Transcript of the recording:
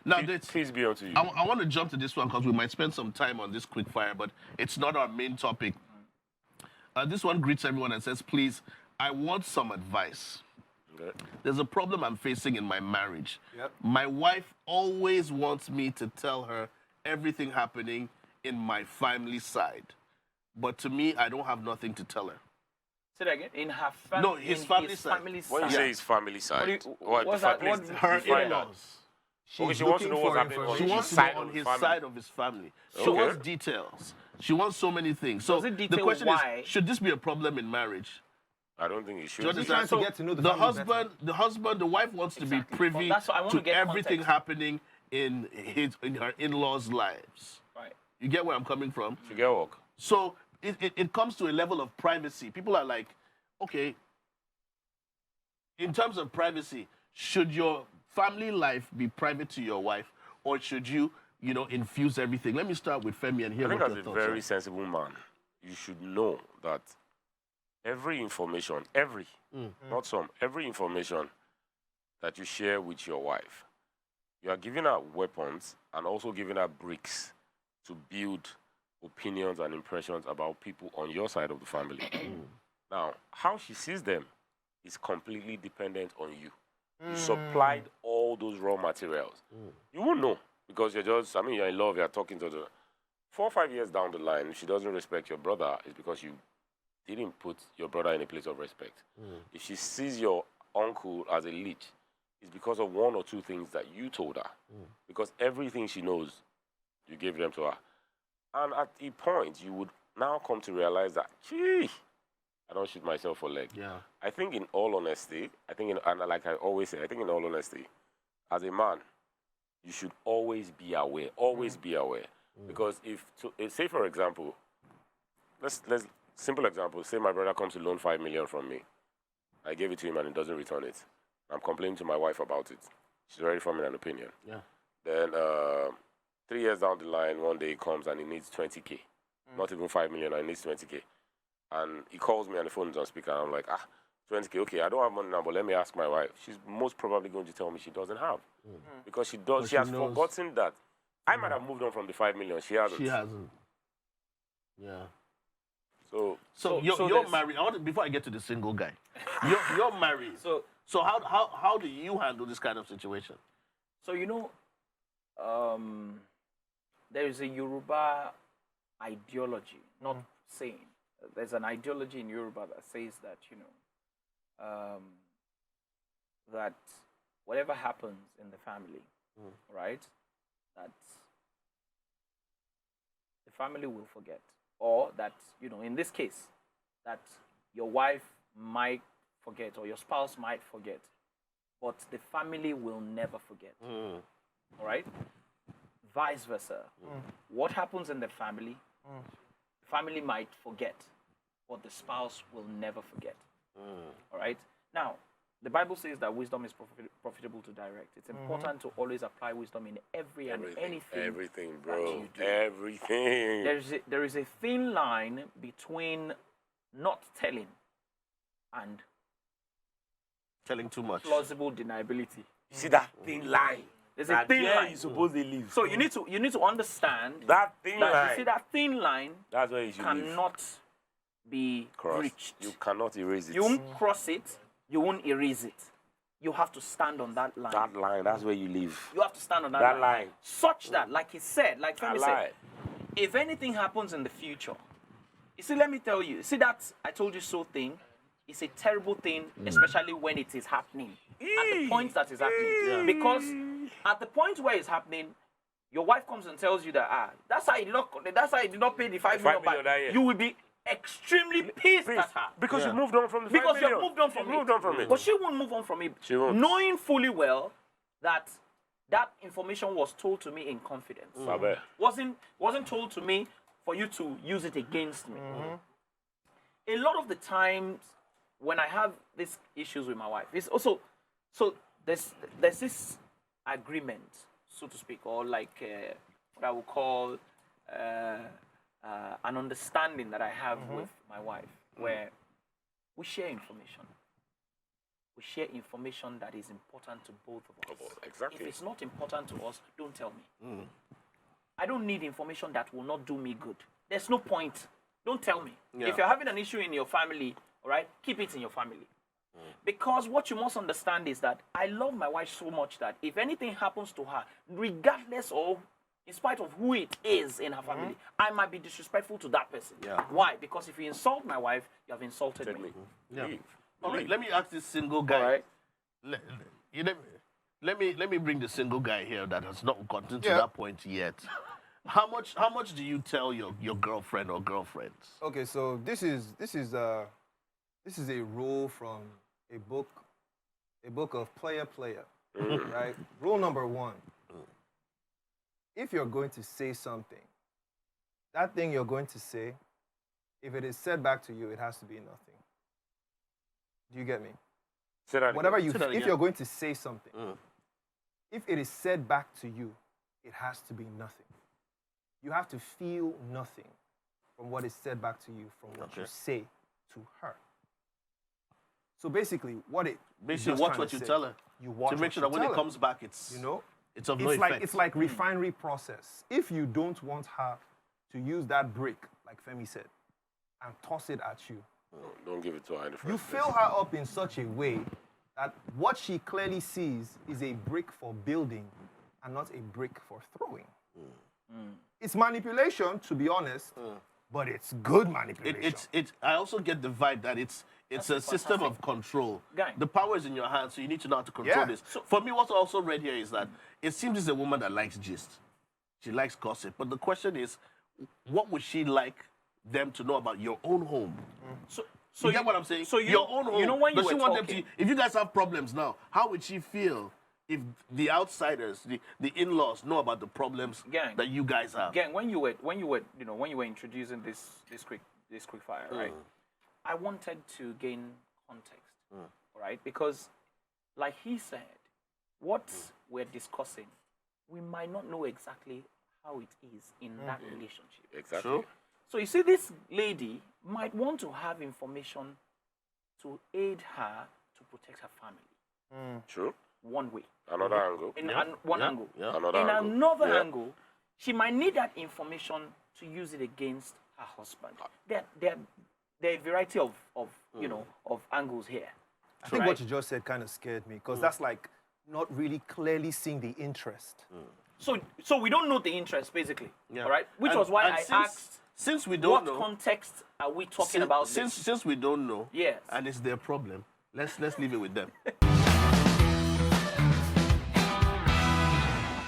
Now, Please be on to you. I want to jump to this one because we might spend some time on this quick fire, but it's not our main topic. This one greets everyone and says, please, I want some advice. Okay. There's a problem I'm facing in my marriage. Yep. My wife always wants me to tell her everything happening in my family side. But to me, I don't have nothing to tell her. Say that again. In her family. No, his family side. When you side. say his family side, what's that? please Her define that. in-laws. Okay, she wants to know what's happening on She his wants to side know of on the his family. side of his family. She Okay. wants details. She wants so many things. So Does it the detail question why? is, should this be a problem in marriage? I don't think it should. Do you He's understand? trying to get to know the the family better. husband, the wife wants to be privy Well, that's what I want to to get everything context. happening in her in-laws' lives. Right. You get where I'm coming from? To get work. So it comes to a level of privacy. People are like, okay, in terms of privacy, should your family life be private to your wife, or should you, infuse everything? Let me start with Femi and hear I think what as your a thoughts very are. sensible man, you should know that every information, not some, every information that you share with your wife, you are giving her weapons and also giving her bricks to build opinions and impressions about people on your side of the family. Now, how she sees them is completely dependent on you. You supplied all those raw materials. You won't know because you're in love, you're talking to the 4 or 5 years down the line, if she doesn't respect your brother, it's because you didn't put your brother in a place of respect. If she sees your uncle as a leech, it's because of 1 or 2 things that you told her. Because everything she knows, you gave them to her. And at a point, you would now come to realize that, gee, I don't shoot myself for leg. Yeah. I think in all honesty, and like I always say, I think in all honesty, as a man, you should always be aware. Always be aware. Because say for example, let's simple example. Say my brother comes to loan 5 million from me. I gave it to him and he doesn't return it. I'm complaining to my wife about it. She's already forming an opinion. Yeah. Then 3 years down the line, one day he comes and he needs 20K. Not even 5 million, he needs 20K. And he calls me and the phone is on speaker and I'm like, 20K, okay, I don't have money now, but let me ask my wife. She's most probably going to tell me she doesn't have. Because she has forgotten that. I might have moved on from the 5 million. She hasn't. She hasn't. Yeah. So you're married. Before I get to the single guy, you're married. So how do you handle this kind of situation? So there is a Yoruba ideology, not saying. There's an ideology in Yoruba that says that that whatever happens in the family, right, that the family will forget, or that in this case, that your wife might forget or your spouse might forget, but the family will never forget. All right? Vice versa. What happens in the family, the family might forget, but the spouse will never forget. All right? Now, the Bible says that wisdom is profitable to direct. It's important to always apply wisdom in every and anything. Everything, that bro. you do. Everything. There is a thin line between not telling and Telling too much. plausible deniability. You see that thin line? There's a thin line. You're supposed to live. So you need to understand that thin that line. you see that thin line That's where you should live. cannot be breached. You cannot erase it. You won't cross it. You won't erase it. You have to stand on that line. That line, that's where you live. You have to stand on That line. Such that, like he said, like Femi said, if anything happens in the future, you see, let me tell you, see that I told you so thing, it's a terrible thing, especially when it is happening. At the point that is happening. Because at the point where it's happening, your wife comes and tells you that, that's how you did not pay the 5 million back. You will be extremely pissed at her. Because you moved on from the 5 million. Because you moved on from it. But she won't move on from it. She won't. Knowing fully well that that information was told to me in confidence. Wasn't told to me for you to use it against me. A lot of the times when I have these issues with my wife, it's also, so there's this agreement, so to speak, or like what I would call an understanding that I have with my wife, where we share information. we share information that is important to both of us. Exactly. If it's not important to us, don't tell me. I don't need information that will not do me good. There's no point. Don't tell me. Yeah. If you're having an issue in your family, all right, keep it in your family. Because what you must understand is that I love my wife so much that if anything happens to her, regardless of, in spite of who it is in her family, I might be disrespectful to that person. Yeah. Why? Because if you insult my wife, you have insulted me. Yeah. Leave. All right, let me ask this single guy. All right. Let me bring the single guy here that has not gotten to that point yet. How much do you tell your girlfriend or girlfriends? Okay, so this is a rule from a book of Player, right? Rule number 1. If you're going to say something, that thing you're going to say, if it is said back to you, it has to be nothing. Do you get me? Say that Whatever again. you, if you're going to say something, if it is said back to you, it has to be nothing. You have to feel nothing from what is said back to you from what you say to her. So basically, watch what you tell her. You watch to make sure that when it comes back, it's it's of no effect. It's like refinery process. If you don't want her to use that brick, like Femi said, and toss it at you, Don't give it to her in the first you place. fill her up in such a way that what she clearly sees is a brick for building and not a brick for throwing. It's manipulation, to be honest, but it's good manipulation. I also get the vibe that it's a system of control. Gang. The power is in your hands, so you need to know how to control this. So for me, what's also read here is that it seems this is a woman that likes gist. She likes gossip. But the question is, what would she like them to know about your own home? So You get what I'm saying? So your own home. You know when you Does were she want talking, them to? If you guys have problems now, how would she feel if the outsiders, the in-laws, know about the problems Gang. that you guys have? Again, when you were introducing this quick fire, right? I wanted to gain context, all right? Because, like he said, what we're discussing, we might not know exactly how it is in that relationship. Exactly. True. So you see, this lady might want to have information to aid her to protect her family. True. One way. Another angle. In one angle. Yeah. Another In angle. another Yeah. angle, she might need that information to use it against her husband. There are a variety of angles here. I think what you just said kind of scared me because that's like not really clearly seeing the interest. So we don't know the interest, basically. Yeah. All right? Which And- was why and I since- asked, Since we don't what know, context are we talking about this? since we don't know, Yes. and it's their problem, let's leave it with them.